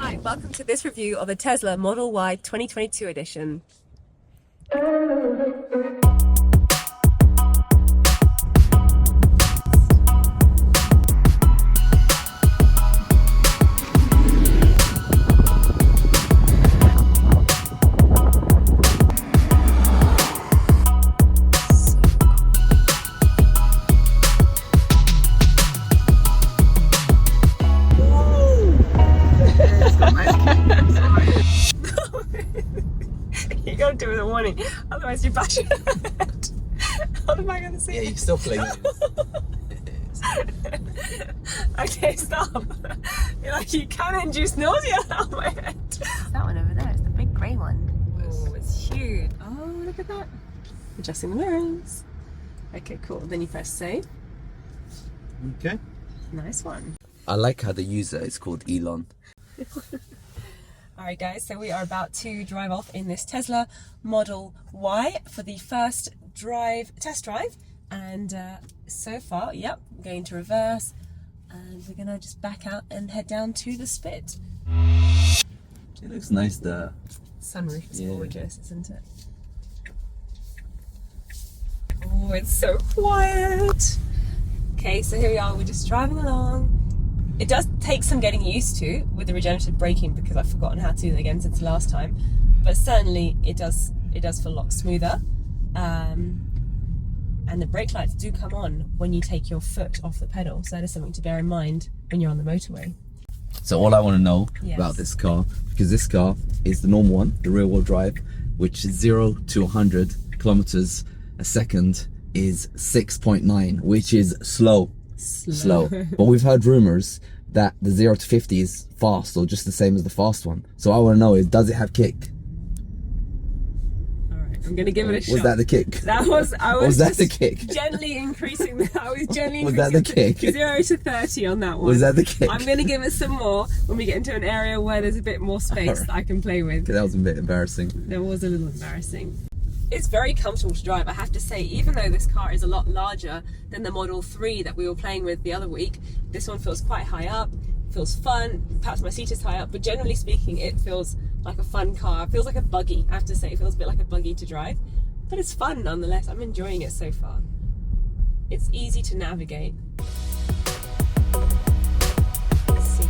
Hi, welcome to this review of the Tesla Model Y 2022 edition. You gotta do it with a warning, otherwise you bash your head. What am I gonna see? Yeah, you can still play this. Okay, stop. You're like, you can induce nausea out of my head. That one over there is the big grey one. Oh, it's huge. Oh, look at that. Adjusting the mirrors. Okay, cool. Then you press save. Okay. Nice one. I like how the user is called Elon. Alright guys, so we are about to drive off in this Tesla Model Y for the first test drive, and so far, yep, I'm going to reverse, and we're gonna just back out and head down to the spit. It looks nice there. Sunroof is gorgeous, isn't it? Oh, it's so quiet. Okay, so here we are, we're just driving along. It does take some getting used to with the regenerative braking because I've forgotten how to do it again since the last time, but certainly it does feel a lot smoother, and the brake lights do come on when you take your foot off the pedal, so that is something to bear in mind when you're on the motorway. So all I want to know about this car, because this car is the normal one, the rear wheel drive, which is 0 to 100 kilometers a second is 6.9, which is slow. But we've heard rumors that the 0 to 50 is fast, or just the same as the fast one. So I want to know is, does it have kick? Alright, I'm gonna give it a shot. Was that the kick? That was, was that the kick? Gently increasing was that the kick? 0 to 30 on that one. Was that the kick? I'm gonna give it some more when we get into an area where there's a bit more space that I can play with. That was a bit embarrassing. That was a little embarrassing. It's very comfortable to drive, I have to say. Even though this car is a lot larger than the Model 3 that we were playing with the other week, this one feels quite high up, feels fun. Perhaps my seat is high up, but generally speaking it feels like a fun car. It feels like a buggy, I have to say. It feels a bit like a buggy to drive, but it's fun nonetheless. I'm enjoying it so far. It's easy to navigate. Let's see.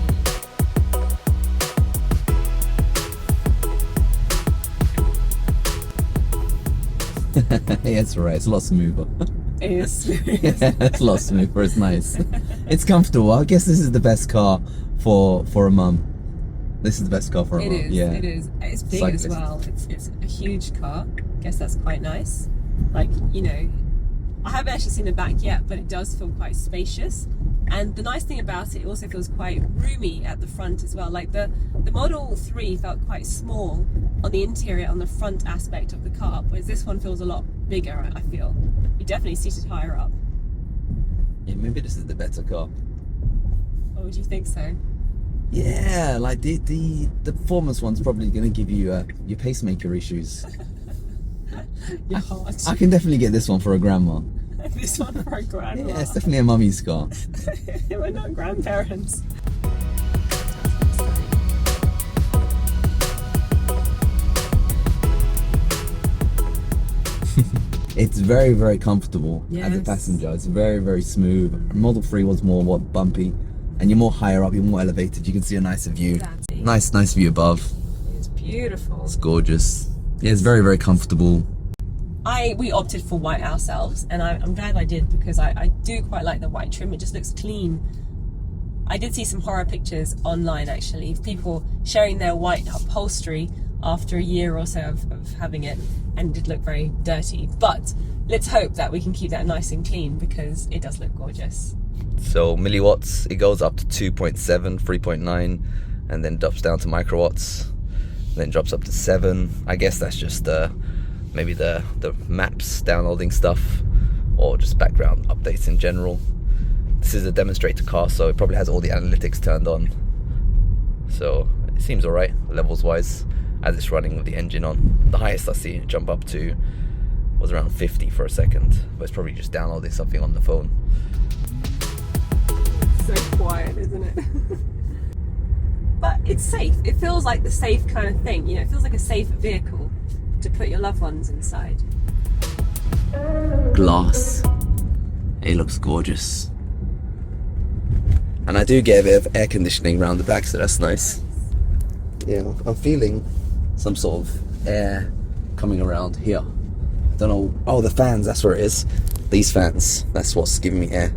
Yeah, it's alright, it's a lot smoother. It is. Yeah, it's a lot smoother, it's nice. It's comfortable. I guess this is the best car for a mum. This is the best car for a mum. It is, yeah. it is. It's big as well. It's a huge car. I guess that's quite nice. Like, you know, I haven't actually seen the back yet, but it does feel quite spacious. And the nice thing about it also feels quite roomy at the front as well. Like the Model 3 felt quite small on the interior, on the front aspect of the car, whereas this one feels a lot bigger, I feel. You're definitely seated higher up. Yeah, maybe this is the better car. Oh, would you think so? Yeah, like the performance one's probably going to give you your pacemaker issues. Your heart. I can definitely get this one for a grandma. This one for a grandma. Yeah, it's definitely a mummy's car. We're not grandparents. It's very, very comfortable Yes. as a passenger. It's very, very smooth. Model 3 was more bumpy, and you're more higher up, you're more elevated. You can see a nicer view. Exactly. Nice view above. It's beautiful. It's gorgeous. Yeah, it's very, very comfortable. We opted for white ourselves, and I'm glad I did, because I do quite like the white trim. It just looks clean. I did see some horror pictures online actually of people sharing their white upholstery after a year or so of having it, and it did look very dirty. But let's hope that we can keep that nice and clean, because it does look gorgeous. So milliwatts, it goes up to 2.7, 3.9, and then drops down to microwatts, then drops up to 7. I guess that's just maybe the maps downloading stuff, or just background updates in general. This is a demonstrator car, so it probably has all the analytics turned on, so it seems alright levels wise as it's running with the engine on. The highest I see it jump up to was around 50 for a second, but it's probably just downloading something on the phone. So quiet, isn't it? But it's safe. It feels like the safe kind of thing, you know, it feels like a safe vehicle to put your loved ones inside. Glass. It looks gorgeous. And I do get a bit of air conditioning around the back, so that's nice. Yeah, I'm feeling some sort of air coming around here. I don't know. Oh, the fans, that's where it is. These fans, that's what's giving me air.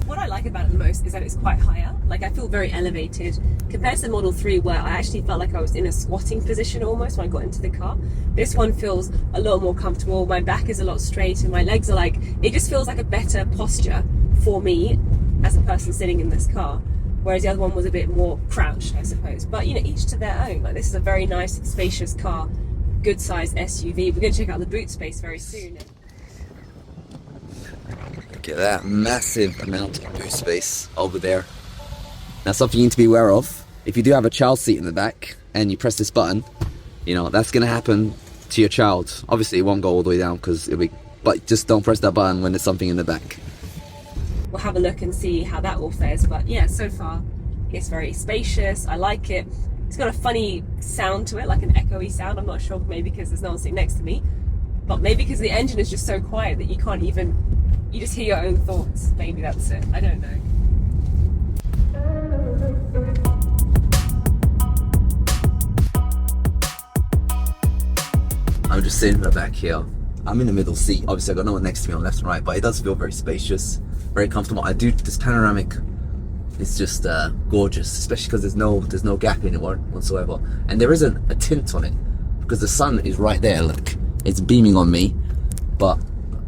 What I like about it the most is that it's quite higher. Like, I feel very elevated compared to Model 3, where I actually felt like I was in a squatting position almost when I got into the car. This one feels a lot more comfortable. My back is a lot straight and my legs are like, it just feels like a better posture for me as a person sitting in this car. Whereas the other one was a bit more crouched, I suppose. But, you know, each to their own. Like, this is a very nice, spacious car, good sized SUV. We're going to check out the boot space very soon. Look at that massive amount of boot space over there. Now, something you need to be aware of, if you do have a child seat in the back and you press this button, you know, that's going to happen to your child. Obviously, it won't go all the way down because it'll be, but just don't press that button when there's something in the back. We'll have a look and see how that all fares. But yeah, so far, it's very spacious. I like it. It's got a funny sound to it, like an echoey sound. I'm not sure, maybe because there's no one sitting next to me. But maybe because the engine is just so quiet that you can't even, you just hear your own thoughts. Maybe that's it. I don't know. I'm just sitting in the back here. I'm in the middle seat. Obviously, I've got no one next to me on left and right, but it does feel very spacious, very comfortable. This panoramic is just gorgeous, especially because there's no gap in it whatsoever. And there isn't a tint on it because the sun is right there. Look, it's beaming on me. But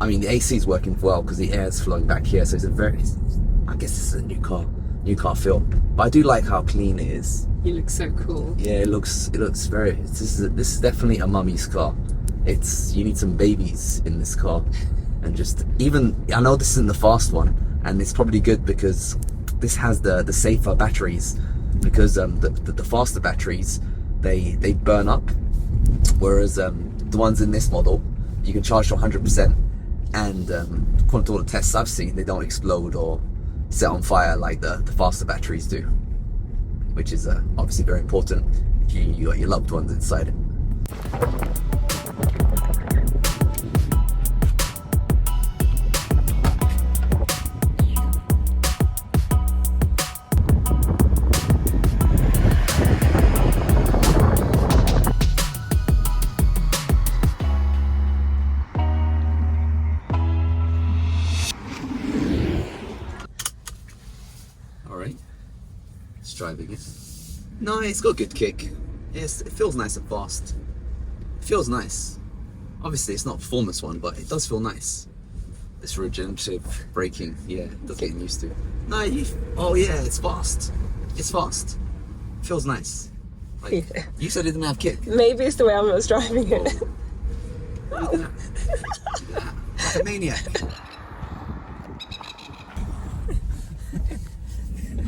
I mean, the AC is working well because the air is flowing back here. So I guess this is a new car feel. But I do like how clean it is. You look so cool. Yeah, it looks very. This is definitely a mummy's car. You need some babies in this car, and just even I know this isn't the fast one, and it's probably good because this has the safer batteries, because the faster batteries they burn up, whereas the ones in this model you can charge to 100%, and according to all the tests I've seen, they don't explode or set on fire like the faster batteries do, which is obviously very important if you got your loved ones inside it. Driving it. No, it's got a good kick. Yes, it feels nice and fast. It feels nice. Obviously, it's not a performance one, but it does feel nice. This regenerative braking, yeah, it does getting used to. No, oh yeah, it's fast. It's fast. It feels nice. Like, yeah. You said it didn't have kick. Maybe it's the way I was driving it. Oh. Like a maniac.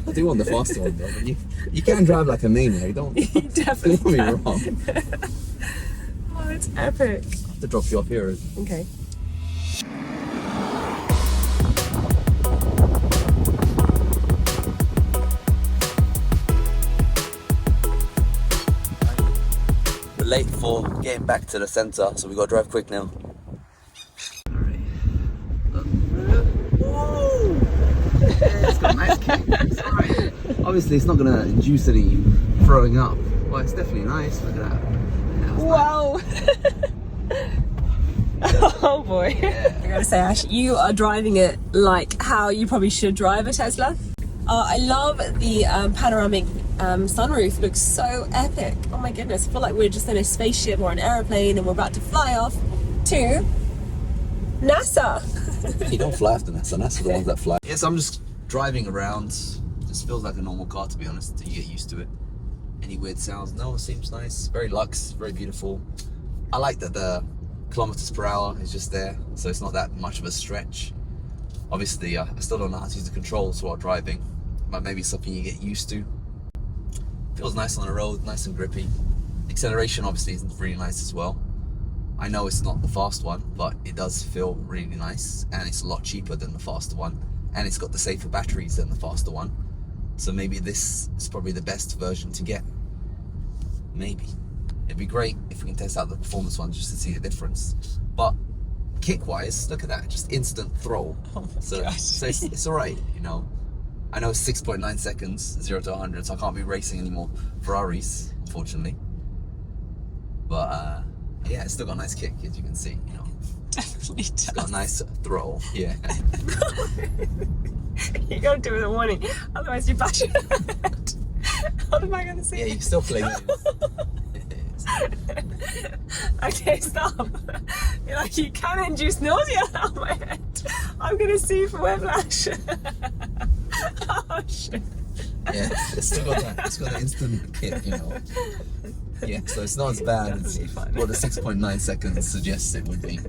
I do want the faster one though, but you can drive like a maniac, don't you? Definitely Don't get me wrong. Oh, it's epic. I have to drop you off here. Okay. We're late for getting back to the centre, so we got to drive quick now. It's got a nice kick. It's alright. Obviously, it's not going to induce any throwing up. Well, it's definitely nice. Look at that. Yeah, wow. Nice. Oh boy. Yeah. I gotta say, Ash, you are driving it like how you probably should drive a Tesla. I love the panoramic sunroof. Looks so epic. Oh my goodness. I feel like we're just in a spaceship or an aeroplane and we're about to fly off to NASA. You don't fly after NASA. NASA are the ones that fly. Yes, I'm just driving around. Just feels like a normal car, to be honest, until you get used to it. Any weird sounds? No, it seems nice. Very luxe, very beautiful. I like that the kilometers per hour is just there, so it's not that much of a stretch. Obviously, I still don't know how to use the controls while driving, but maybe something you get used to. Feels nice on the road, nice and grippy. Acceleration obviously isn't really nice as well. I know it's not the fast one, but it does feel really nice, and it's a lot cheaper than the faster one, and it's got the safer batteries than the faster one. So maybe this is probably the best version to get. Maybe. It'd be great if we can test out the performance one just to see the difference. But kick-wise, look at that, just instant throw. Oh my so gosh. so it's all right, you know. I know it's 6.9 seconds, 0 to 100, so I can't be racing anymore Ferraris, unfortunately. But yeah, it's still got a nice kick, as you can see, you know. Definitely does. It's got a nice throw, yeah. You gotta do it with a warning, otherwise you bash your head. What am I gonna say? Yeah, you can still play games. Okay, stop. You're like, you can induce nausea on my head. I'm gonna sue you for whiplash. Oh shit. Yeah, it's still got that. It's got an instant kick, you know. Yeah, so it's not as bad as what the 6.9 seconds suggests it would be.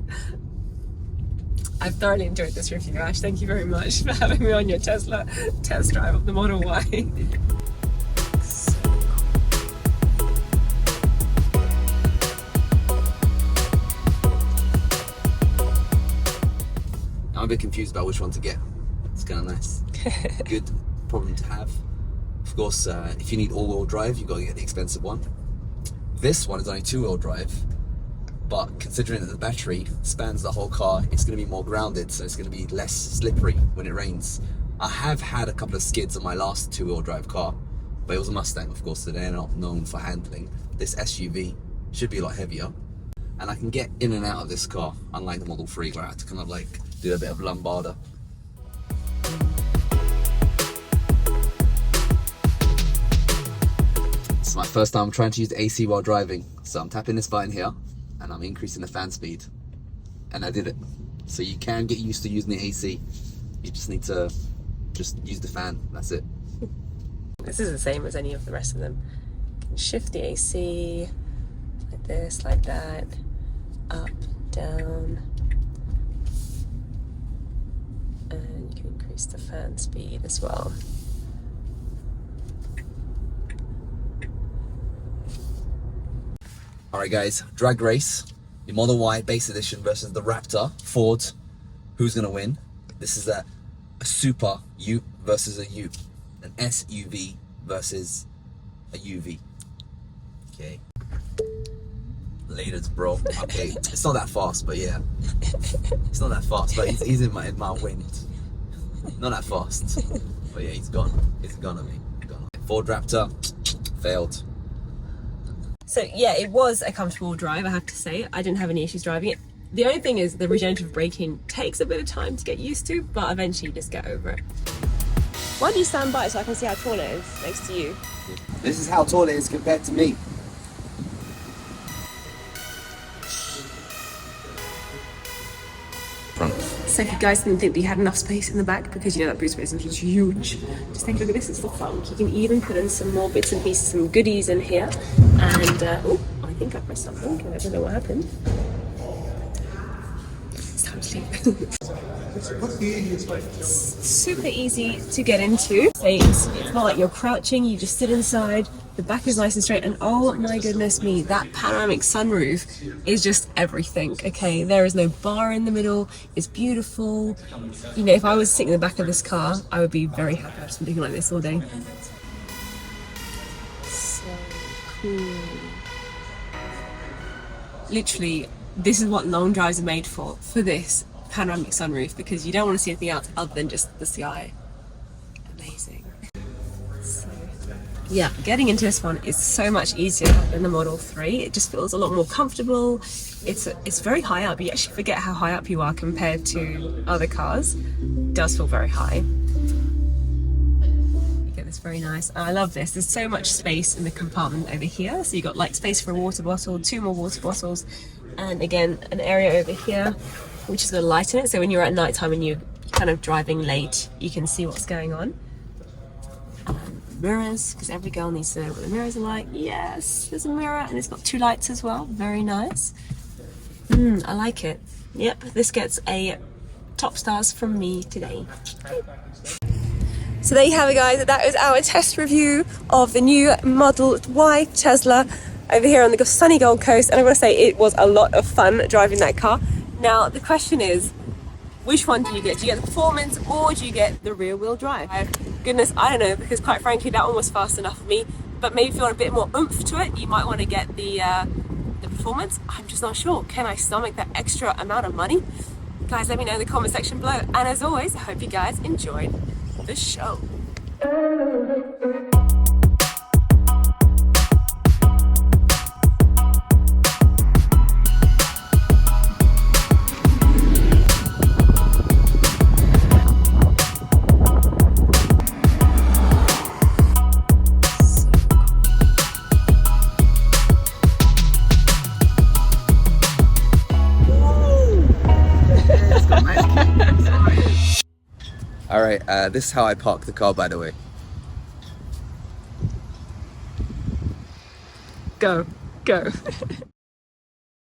I've thoroughly enjoyed this review, Ash. Thank you very much for having me on your Tesla test drive of the Model Y. I'm a bit confused about which one to get. It's kind of nice. Good problem to have. Of course, if you need all-wheel drive, you've got to get the expensive one. This one is only two-wheel drive, but considering that the battery spans the whole car, it's going to be more grounded, so it's going to be less slippery when it rains. I have had a couple of skids on my last two-wheel drive car, but it was a Mustang, of course, so they're not known for handling. This SUV should be a lot heavier, and I can get in and out of this car, unlike the Model 3, where I had to kind of like do a bit of lumbarder. It's my first time trying to use the AC while driving, so I'm tapping this button here and I'm increasing the fan speed, and I did it. So you can get used to using the AC, you just need to just use the fan, that's it. This is the same as any of the rest of them. You can shift the AC like this, like that, up, down, and you can increase the fan speed as well. Alright guys, drag race, the Model Y base edition versus the Raptor Ford. Who's gonna win? This is a super ute versus a ute, an SUV versus a UV. Okay. Laters, bro. Okay, it's not that fast, but yeah. It's not that fast, but he's in my wind. Not that fast, but yeah, he's gone. He's gonna be gone. Ford Raptor failed. So yeah, it was a comfortable drive, I have to say. I didn't have any issues driving it. The only thing is the regenerative braking takes a bit of time to get used to, but eventually you just get over it. Why don't you stand by so I can see how tall it is next to you? This is how tall it is compared to me. Front. So if you guys didn't think that you had enough space in the back, because you know that boot space is huge, just take a look at this, it's the front. You can even put in some more bits and pieces, some goodies in here. And, oh, I think I pressed something, I don't know what happened. It's time to leave. Super easy to get into. It's not like you're crouching, you just sit inside. The back is nice and straight, and oh my goodness me, that panoramic sunroof is just everything. Okay, there is no bar in the middle, it's beautiful. You know, if I was sitting in the back of this car, I would be very happy. I've just been looking like this all day. So cool. Literally, this is what long drives are made for this panoramic sunroof, because you don't want to see anything else other than just the sky. Amazing. So, yeah, getting into this one is so much easier than the Model 3. It just feels a lot more comfortable. It's very high up. You actually forget how high up you are compared to other cars. It does feel very high. You get this very nice. And I love this. There's so much space in the compartment over here. So you've got like space for a water bottle, 2 more water bottles, and again an area over here which is going to lighten it, so when you're at night time and you're kind of driving late, you can see what's going on. Mirrors, because every girl needs to know what the mirrors are like. Yes, there's a mirror, and it's got 2 lights as well. Very nice. I like it. Yep, this gets a top stars from me today. So there you have it, guys. That is our test review of the new Model Y Tesla over here on the sunny Gold Coast, and I'm going to say it was a lot of fun driving that car. Now, the question is, which one do you get? Do you get the performance or do you get the rear-wheel drive? Goodness, I don't know, because quite frankly that one was fast enough for me. But maybe if you want a bit more oomph to it, you might want to get the performance. I'm just not sure. Can I stomach that extra amount of money? Guys, let me know in the comment section below. And as always, I hope you guys enjoyed the show. Alright, this is how I park the car, by the way. Go.